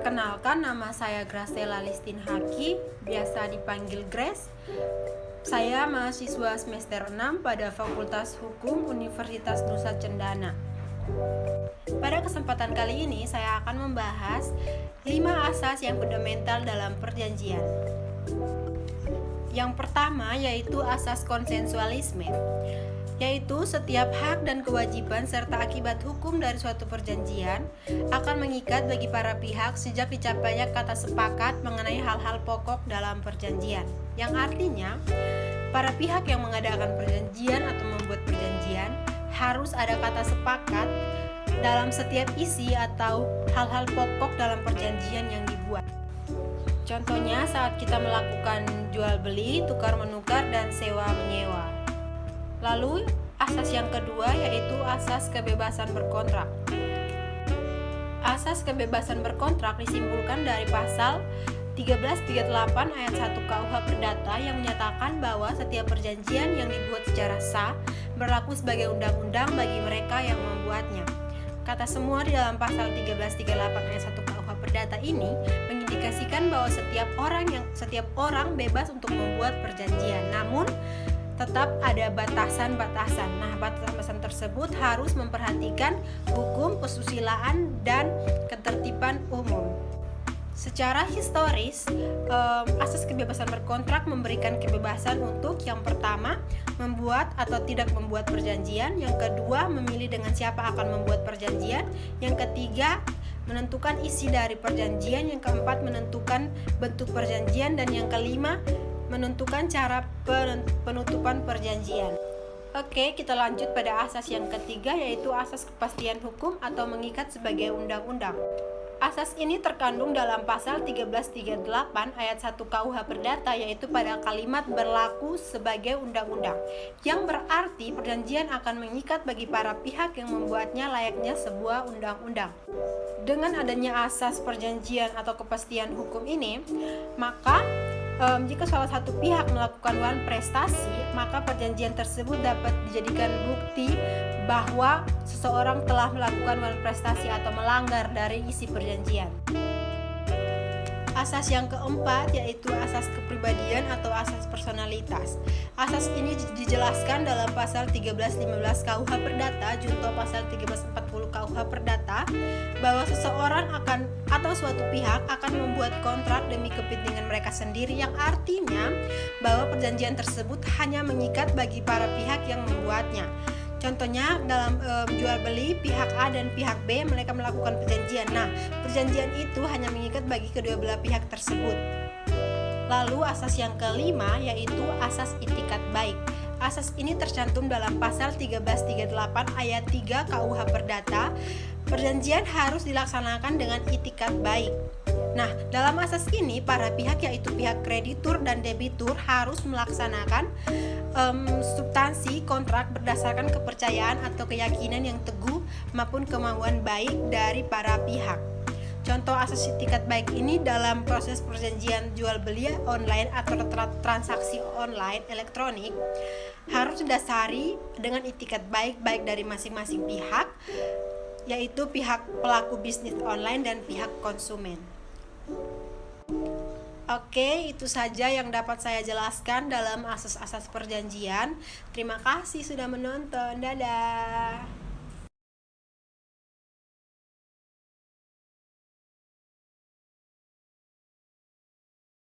Perkenalkan, nama saya Gracella Listin Haki, biasa dipanggil Grace. Saya mahasiswa semester 6 pada Fakultas Hukum Universitas Nusa Cendana. Pada kesempatan kali ini saya akan membahas 5 asas yang fundamental dalam perjanjian. Yang pertama yaitu asas konsensualisme, yaitu setiap hak dan kewajiban serta akibat hukum dari suatu perjanjian akan mengikat bagi para pihak sejak dicapainya kata sepakat mengenai hal-hal pokok dalam perjanjian. Yang artinya, para pihak yang mengadakan perjanjian atau membuat perjanjian harus ada kata sepakat dalam setiap isi atau hal-hal pokok dalam perjanjian yang dibuat. Contohnya saat kita melakukan jual beli, tukar menukar, dan sewa menyewa. Lalu asas yang kedua yaitu asas kebebasan berkontrak. Asas kebebasan berkontrak disimpulkan dari pasal 1338 ayat 1 KUH Perdata yang menyatakan bahwa setiap perjanjian yang dibuat secara sah berlaku sebagai undang-undang bagi mereka yang membuatnya. Kata semua di dalam pasal 1338 ayat 1 KUH Perdata ini mengindikasikan bahwa setiap orang bebas untuk membuat perjanjian. Namun tetap ada batasan-batasan. Nah, batasan-batasan tersebut harus memperhatikan hukum, kesusilaan, dan ketertiban umum. Secara historis, asas kebebasan berkontrak memberikan kebebasan untuk yang pertama, membuat atau tidak membuat perjanjian, yang kedua, memilih dengan siapa akan membuat perjanjian, yang ketiga, menentukan isi dari perjanjian, yang keempat, menentukan bentuk perjanjian, dan yang kelima, menentukan cara penutupan perjanjian. Oke, kita lanjut pada asas yang ketiga yaitu asas kepastian hukum atau mengikat sebagai undang-undang. Asas ini terkandung dalam pasal 1338 ayat 1 KUH Perdata yaitu pada kalimat berlaku sebagai undang-undang, yang berarti perjanjian akan mengikat bagi para pihak yang membuatnya layaknya sebuah undang-undang. Dengan adanya asas perjanjian atau kepastian hukum ini, maka jika salah satu pihak melakukan wan prestasi, maka perjanjian tersebut dapat dijadikan bukti bahwa seseorang telah melakukan wan prestasi atau melanggar dari isi perjanjian. Asas yang keempat yaitu asas kepribadian atau asas personalitas. Asas ini dijelaskan dalam pasal 1315 KUH Perdata junto pasal 1340 KUH Perdata bahwa seseorang atau suatu pihak akan membuat kontrak demi kepentingan mereka sendiri, yang artinya bahwa perjanjian tersebut hanya mengikat bagi para pihak yang membuatnya. Contohnya dalam jual beli, pihak A dan pihak B mereka melakukan perjanjian. Nah, perjanjian itu hanya mengikat bagi kedua belah pihak tersebut. Lalu asas yang kelima yaitu asas itikat baik. Asas ini tercantum dalam pasal 1338 ayat 3 KUH Perdata. Perjanjian harus dilaksanakan dengan itikat baik. Nah, dalam asas ini para pihak yaitu pihak kreditur dan debitur harus melaksanakan substansi kontrak berdasarkan kepercayaan atau keyakinan yang teguh maupun kemauan baik dari para pihak. Contoh asas itikat baik ini dalam proses perjanjian jual beli online atau transaksi online elektronik harus didasari dengan itikat baik dari masing-masing pihak, yaitu pihak pelaku bisnis online dan pihak konsumen. Oke, itu saja yang dapat saya jelaskan dalam asas-asas perjanjian. Terima kasih sudah menonton. Dadah.